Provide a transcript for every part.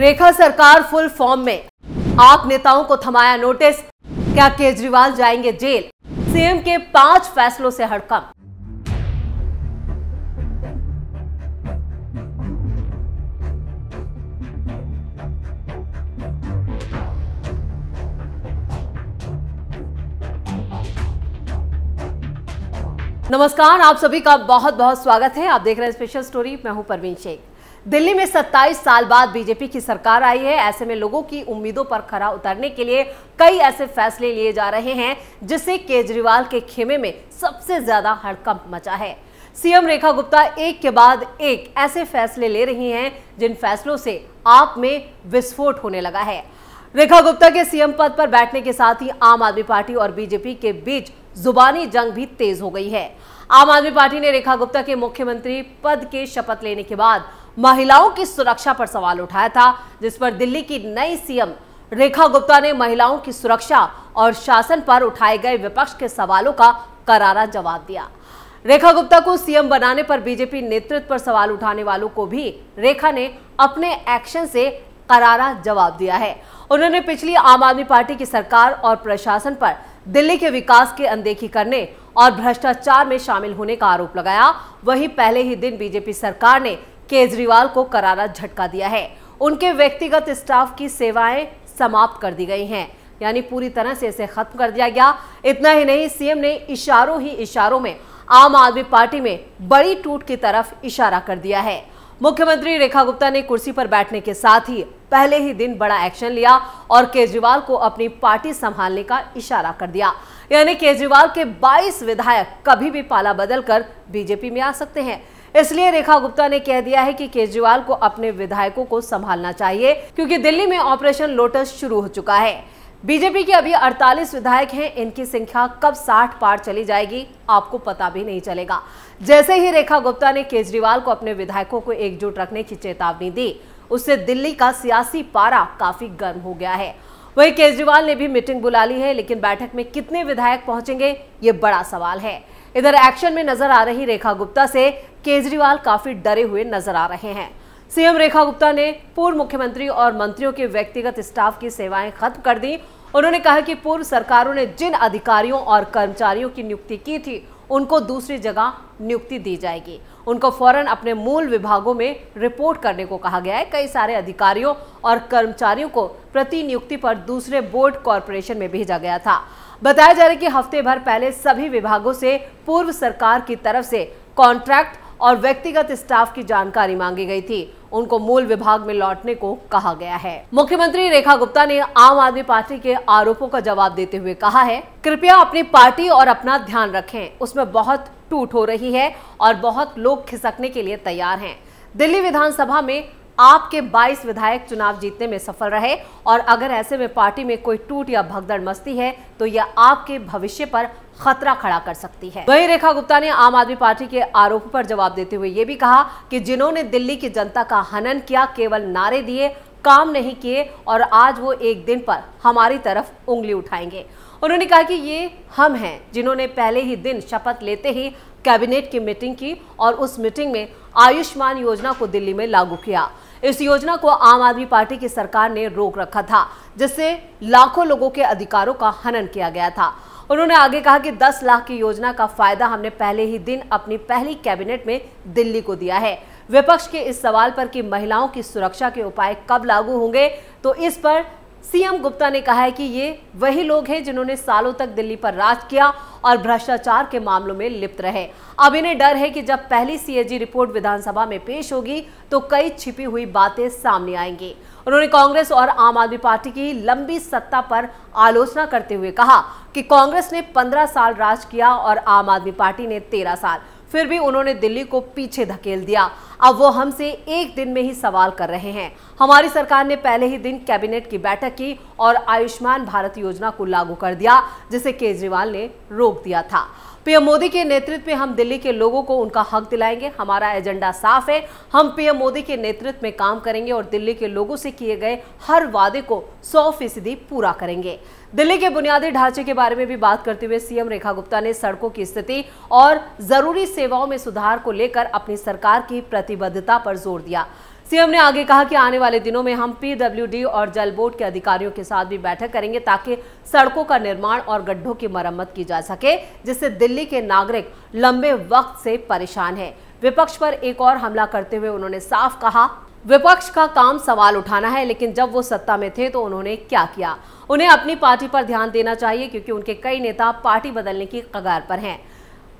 रेखा सरकार full form में, आप नेताओं को थमाया नोटिस, क्या केजरीवाल जाएंगे जेल? सीएम के 5 फैसलों से हड़कंप। नमस्कार, आप सभी का बहुत बहुत स्वागत है। आप देख रहे हैं स्पेशल स्टोरी। मैं हूं परवीन शेख। दिल्ली में 27 साल बाद बीजेपी की सरकार आई है। ऐसे में लोगों की उम्मीदों पर खरा उतरने के लिए कई ऐसे फैसले लिए जा रहे हैं जिससे केजरीवाल के खेमे में सबसे ज्यादा हड़कंप मचा है। सीएम रेखा गुप्ता एक के बाद एक ऐसे फैसले ले रही हैं जिन फैसलों से आप में विस्फोट होने लगा है। रेखा गुप्ता के सीएम पद पर बैठने के साथ ही आम आदमी पार्टी और बीजेपी के बीच जुबानी जंग भी तेज हो गई है। आम आदमी पार्टी ने रेखा गुप्ता के मुख्यमंत्री पद के शपथ लेने के बाद महिलाओं की सुरक्षा पर सवाल उठाया था, जिस पर दिल्ली की नई सीएम रेखा गुप्ता ने महिलाओं की सुरक्षा और शासन पर उठाए गए विपक्ष के सवालों का करारा जवाब दिया। रेखा गुप्ता को सीएम बनाने पर बीजेपी नेतृत्व पर सवाल उठाने वालों को भी रेखा ने अपने एक्शन से करारा जवाब दिया है। उन्होंने पिछली आम आदमी पार्टी की सरकार और प्रशासन पर दिल्ली के विकास की अनदेखी करने और भ्रष्टाचार में शामिल होने का आरोप लगाया। वहीं पहले ही दिन बीजेपी सरकार ने केजरीवाल को करारा झटका दिया है। उनके व्यक्तिगत स्टाफ की सेवाएं समाप्त कर दी गई हैं, यानी पूरी तरह से इसे खत्म कर दिया गया। इतना ही नहीं, सीएम ने इशारों में आम आदमी पार्टी में बड़ी टूट की तरफ इशारा कर दिया है। मुख्यमंत्री रेखा गुप्ता ने कुर्सी पर बैठने के साथ ही पहले ही दिन बड़ा एक्शन लिया और केजरीवाल को अपनी पार्टी संभालने का इशारा कर दिया। यानी केजरीवाल के 22 विधायक कभी भी पाला बदलकर बीजेपी में आ सकते हैं। इसलिए रेखा गुप्ता ने कह दिया है कि केजरीवाल को अपने विधायकों को संभालना चाहिए, क्योंकि दिल्ली में ऑपरेशन लोटस शुरू हो चुका है। बीजेपी के अभी 48 विधायक हैं। इनकी संख्या कब 60 पार चली जाएगी आपको पता भी नहीं चलेगा। जैसे ही रेखा गुप्ता ने केजरीवाल को अपने विधायकों को एकजुट रखने की चेतावनी दी, उससे दिल्ली का सियासी पारा काफी गर्म हो गया है। वहीं केजरीवाल ने भी मीटिंग बुला ली है, लेकिन बैठक में कितने विधायक पहुंचेंगे ये बड़ा सवाल है। इधर एक्शन में नजर आ रही रेखा गुप्ता से केजरीवाल काफी डरे हुए नजर आ रहे हैं। सीएम रेखा गुप्ता ने पूर्व मुख्यमंत्री और मंत्रियों के व्यक्तिगत स्टाफ की सेवाएं खत्म कर दी। उन्होंने कहा कि पूर्व सरकारों ने जिन अधिकारियों और कर्मचारियों की नियुक्ति की थी, उनको दूसरी जगह नियुक्ति दी जाएगी। उनको फौरन अपने मूल विभागों में रिपोर्ट करने को कहा गया है। कई सारे अधिकारियों और कर्मचारियों को प्रति नियुक्ति पर दूसरे बोर्ड कॉर्पोरेशन में भेजा गया था। बताया जा रहा है कि हफ्ते भर पहले सभी विभागों से पूर्व सरकार की तरफ से कॉन्ट्रैक्ट और व्यक्तिगत स्टाफ की जानकारी मांगी गई थी। उनको मूल विभाग में लौटने को कहा गया है। मुख्यमंत्री रेखा गुप्ता ने आम आदमी पार्टी के आरोपों का जवाब देते हुए कहा है, कृपया अपनी पार्टी और अपना ध्यान रखें, उसमें बहुत टूट हो रही है और बहुत लोग खिसकने के लिए तैयार हैं। दिल्ली विधानसभा में आपके 22 विधायक चुनाव जीतने में सफल रहे और अगर ऐसे में पार्टी में कोई टूट या भगदड़ मस्ती है तो यह आपके भविष्य पर खतरा खड़ा कर सकती है। वहीं रेखा गुप्ता ने आम आदमी पार्टी के आरोपों पर जवाब देते हुए ये भी कहा कि जिन्होंने दिल्ली की जनता का हनन किया, केवल नारे दिए, काम नहीं किए और आज वो एक दिन पर हमारी तरफ उंगली उठाएंगे। उन्होंने कहा कि ये हम हैं जिन्होंने पहले ही दिन शपथ लेते ही कैबिनेट की मीटिंग की और उस मीटिंग में आयुष्मान योजना को दिल्ली में लागू किया। इस योजना को आम आदमी पार्टी की सरकार ने रोक रखा था, जिससे लाखों लोगों के अधिकारों का हनन किया गया था। उन्होंने आगे कहा कि 10 लाख की योजना का फायदा हमने पहले ही दिन अपनी पहली कैबिनेट में दिल्ली को दिया है। विपक्ष के इस सवाल पर कि महिलाओं की सुरक्षा के उपाय कब लागू होंगे, तो इस पर सीएम गुप्ता ने कहा है कि ये वही लोग हैं जिन्होंने सालों तक दिल्ली पर राज किया और भ्रष्टाचार के मामलों में लिप्त रहे। अब इन्हें डर है कि जब पहली सीएजी रिपोर्ट विधानसभा में पेश होगी तो कई छिपी हुई बातें सामने आएंगी। उन्होंने कांग्रेस और आम आदमी पार्टी की लंबी सत्ता पर आलोचना करते हुए कहा कि कांग्रेस ने 15 साल राज किया और आम आदमी पार्टी ने 13 साल, फिर भी उन्होंने दिल्ली को पीछे धकेल दिया। अब वो हमसे एक दिन में ही सवाल कर रहे हैं। हमारी सरकार ने पहले ही दिन कैबिनेट की बैठक की और आयुष्मान भारत योजना को लागू कर दिया, जिसे केजरीवाल ने रोक दिया था। पीएम मोदी के नेतृत्व में हम दिल्ली के लोगों को उनका हक दिलाएंगे। हमारा एजेंडा साफ है, हम पीएम मोदी के नेतृत्व में काम करेंगे और दिल्ली के लोगों से किए गए हर वादे को 100% पूरा करेंगे। दिल्ली के बुनियादी ढांचे के बारे में भी बात करते हुए सीएम रेखा गुप्ता ने सड़कों की स्थिति और जरूरी सेवाओं में सुधार को लेकर अपनी सरकार की प्रतिबद्धता पर जोर दिया। सीएम ने आगे कहा कि आने वाले दिनों में हम पीडब्ल्यूडी और जल बोर्ड के अधिकारियों के साथ भी बैठक करेंगे ताकि सड़कों का निर्माण और गड्ढों की मरम्मत की जा सके, जिससे दिल्ली के नागरिक लंबे वक्त से परेशान हैं। विपक्ष पर एक और हमला करते हुए उन्होंने साफ कहा, विपक्ष का काम सवाल उठाना है, लेकिन जब वो सत्ता में थे तो उन्होंने क्या किया। उन्हें अपनी पार्टी पर ध्यान देना चाहिए क्योंकि उनके कई नेता पार्टी बदलने की कगार पर हैं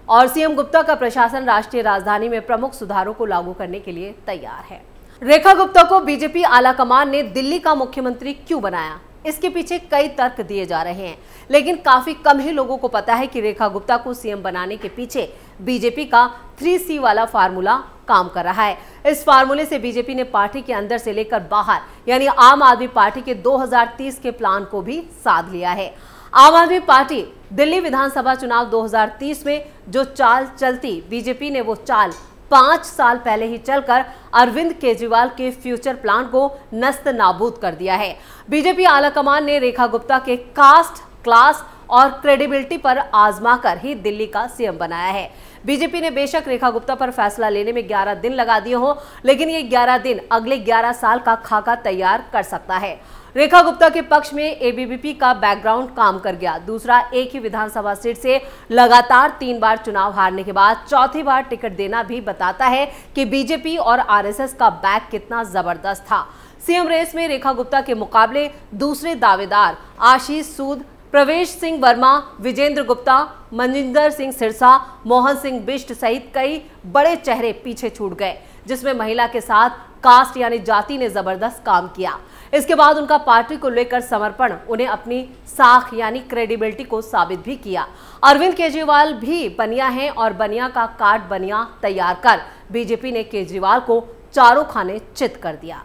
और सीएम गुप्ता का प्रशासन राष्ट्रीय राजधानी में प्रमुख सुधारों को लागू करने के लिए तैयार है। रेखा गुप्ता को बीजेपी आलाकमान ने दिल्ली का मुख्यमंत्री क्यों बनाया, इसके पीछे कई तर्क दिए जा रहे हैं, लेकिन काफी कम ही लोगों को पता है कि रेखा गुप्ता को सीएम बनाने के पीछे बीजेपी का 3C वाला फार्मूला काम कर रहा है। इस फार्मूले से बीजेपी ने पार्टी के अंदर से लेकर बाहर यानी आम आदमी पार्टी के 2030 के प्लान को भी साध लिया है। आम आदमी पार्टी दिल्ली विधानसभा चुनाव 2030 में जो चाल चलती, बीजेपी ने वो चाल 5 साल पहले ही चलकर अरविंद केजरीवाल के फ्यूचर प्लान को नस्त नाबूद कर दिया है। बीजेपी आलाकमान ने रेखा गुप्ता के कास्ट, क्लास और क्रेडिबिलिटी पर आजमाकर ही दिल्ली का सीएम बनाया है। बीजेपी ने बेशक रेखा गुप्ता पर फैसला लेने में 11 दिन लगा दिए हों, लेकिन ये 11 दिन अगले 11 साल का खाका तैयार कर सकता है। रेखा गुप्ता के पक्ष में एबीवीपी का बैकग्राउंड काम कर गया। दूसरा, एक ही विधानसभा सीट से लगातार 3 बार चुनाव हारने के बाद चौथी बार टिकट देना भी बताता है कि बीजेपी और आरएसएस का बैक कितना जबरदस्त था। सीएम रेस में रेखा गुप्ता के मुकाबले दूसरे दावेदार आशीष सूद, प्रवेश सिंह वर्मा, विजेंद्र गुप्ता, मनजिंदर सिंह सिरसा, मोहन सिंह बिष्ट सहित कई बड़े चेहरे पीछे छूट गए, जिसमें महिला के साथ कास्ट यानी जाति ने जबरदस्त काम किया। इसके बाद उनका पार्टी को लेकर समर्पण उन्हें अपनी साख यानी क्रेडिबिलिटी को साबित भी किया। अरविंद केजरीवाल भी बनिया हैं और बनिया का कार्ड बनिया तैयार कर बीजेपी ने केजरीवाल को चारों खाने चित कर दिया।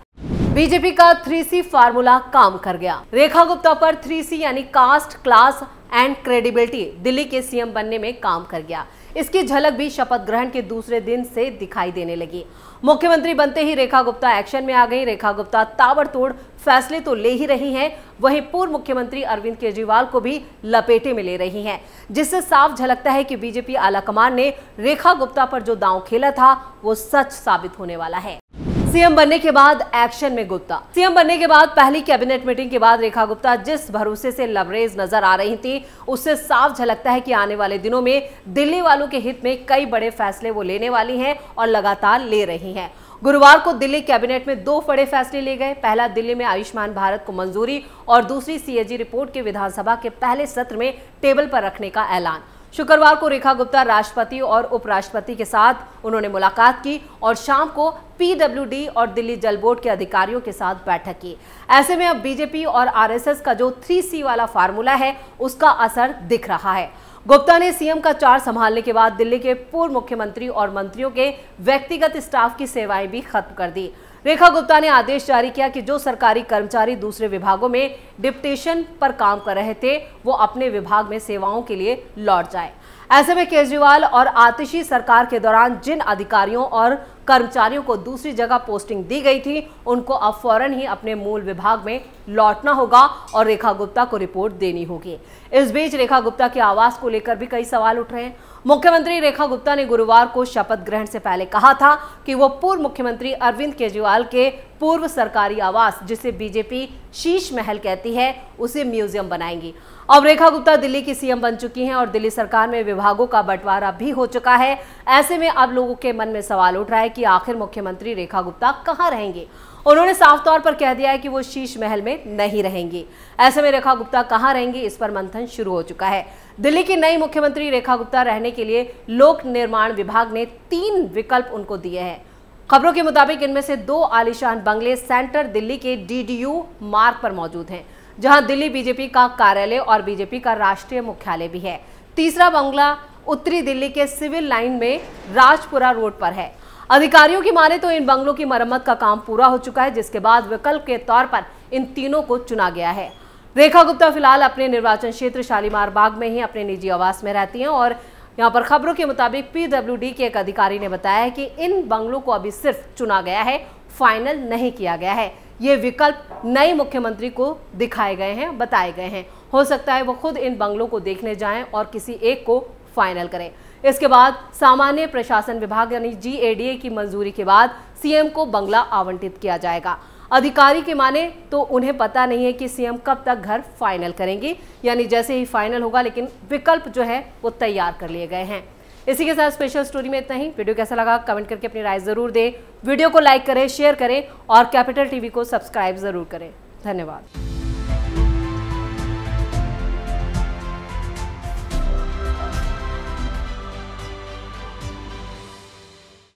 बीजेपी का 3C फार्मूला काम कर गया। रेखा गुप्ता पर 3C यानी caste, class and credibility Delhi के सीएम बनने में काम कर गया। इसकी झलक भी शपथ ग्रहण के दूसरे दिन से दिखाई देने लगी। मुख्यमंत्री बनते ही रेखा गुप्ता एक्शन में आ गई। रेखा गुप्ता ताबड़तोड़ फैसले तो ले ही रही हैं, वहीं पूर्व मुख्यमंत्री अरविंद केजरीवाल को भी लपेटे में ले रही हैं, जिससे साफ झलकता है कि बीजेपी आलाकमान ने रेखा गुप्ता पर जो दांव खेला था वो सच साबित होने वाला है। सीएम बनने के बाद एक्शन में गुप्ता। सीएम बनने के बाद पहली कैबिनेट मीटिंग के बाद रेखा गुप्ता जिस भरोसे से लबरेज नजर आ रही थी, उससे साफ झलकता है कि आने वाले दिनों में दिल्ली वालों के हित में कई बड़े फैसले वो लेने वाली हैं और लगातार ले रही हैं। गुरुवार को दिल्ली कैबिनेट में 2 बड़े फैसले लिए गए। पहला, दिल्ली में आयुष्मान भारत को मंजूरी और दूसरी, सीएजी रिपोर्ट के विधानसभा के पहले सत्र में टेबल पर रखने का ऐलान। शुक्रवार को रेखा गुप्ता राष्ट्रपति और उपराष्ट्रपति के साथ उन्होंने मुलाकात की और शाम को पीडब्ल्यूडी और दिल्ली जल बोर्ड के अधिकारियों के साथ बैठक की। ऐसे में अब बीजेपी और आरएसएस का जो 3C वाला फार्मूला है उसका असर दिख रहा है। गुप्ता ने सीएम का चार्ज संभालने के बाद दिल्ली के पूर्व मुख्यमंत्री और मंत्रियों के व्यक्तिगत स्टाफ की सेवाएं भी खत्म कर दी। रेखा गुप्ता ने आदेश जारी किया कि जो सरकारी कर्मचारी दूसरे विभागों में डिप्टेशन पर काम कर रहे थे वो अपने विभाग में सेवाओं के लिए लौट जाए। ऐसे में केजरीवाल और आतिशी सरकार के दौरान जिन अधिकारियों और कर्मचारियों को दूसरी जगह पोस्टिंग दी गई थी उनको अब फौरन ही अपने मूल विभाग में लौटना होगा और रेखा गुप्ता को रिपोर्ट देनी होगी। इस बीच रेखा गुप्ता के आवास को लेकर भी कई सवाल उठ रहे हैं। मुख्यमंत्री रेखा गुप्ता ने गुरुवार को शपथ ग्रहण से पहले कहा था कि वो पूर्व मुख्यमंत्री अरविंद केजरीवाल के पूर्व सरकारी आवास, जिसे बीजेपी शीश महल कहती है, उसे म्यूजियम बनाएंगी। अब रेखा गुप्ता दिल्ली की सीएम बन चुकी हैं और दिल्ली सरकार में विभागों का बंटवारा भी हो चुका है। ऐसे में अब लोगों के मन में सवाल उठ रहा है कि आखिर मुख्यमंत्री रेखा गुप्ता कहां रहेंगे। उन्होंने साफ तौर पर कह दिया है कि वो शीश महल में नहीं रहेंगी। ऐसे में रेखा गुप्ता कहां रहेंगी, इस पर मंथन शुरू हो चुका है। दिल्ली की नई मुख्यमंत्री रेखा गुप्ता रहने के लिए लोक निर्माण विभाग ने 3 विकल्प उनको दिए हैं। खबरों के मुताबिक इनमें से 2 आलीशान बंगले सेंटर दिल्ली के डीडीयू मार्ग पर मौजूद हैं, जहां दिल्ली बीजेपी का कार्यालय और बीजेपी का राष्ट्रीय मुख्यालय भी है। तीसरा बंगला उत्तरी दिल्ली के सिविल लाइन में राजपुरा रोड पर है। अधिकारियों की माने तो इन बंगलों की मरम्मत का काम पूरा हो चुका है, जिसके बाद विकल्प के तौर पर इन तीनों को चुना गया है। रेखा गुप्ता फिलहाल अपने निर्वाचन क्षेत्र शालीमार बाग में ही अपने निजी आवास में रहती हैं और यहाँ पर खबरों के मुताबिक पीडब्ल्यूडी के एक अधिकारी ने बताया कि इन बंगलों को अभी सिर्फ चुना गया है, फाइनल नहीं किया गया है। ये विकल्प नए मुख्यमंत्री को दिखाए गए हैं, बताए गए हैं। हो सकता है वो खुद इन बंगलों को देखने जाएं और किसी एक को फाइनल करें। इसके बाद सामान्य प्रशासन विभाग यानी GADA की मंजूरी के बाद सीएम को बंगला आवंटित किया जाएगा। अधिकारी के माने तो उन्हें पता नहीं है कि सीएम कब तक घर फाइनल करेंगे, यानी जैसे ही फाइनल होगा, लेकिन विकल्प जो है वो तैयार कर लिए गए हैं। इसी के साथ स्पेशल स्टोरी में इतना ही। वीडियो कैसा लगा कमेंट करके अपनी राय जरूर दें। वीडियो को लाइक करें, शेयर करें और कैपिटल टीवी को सब्सक्राइब जरूर करें। धन्यवाद।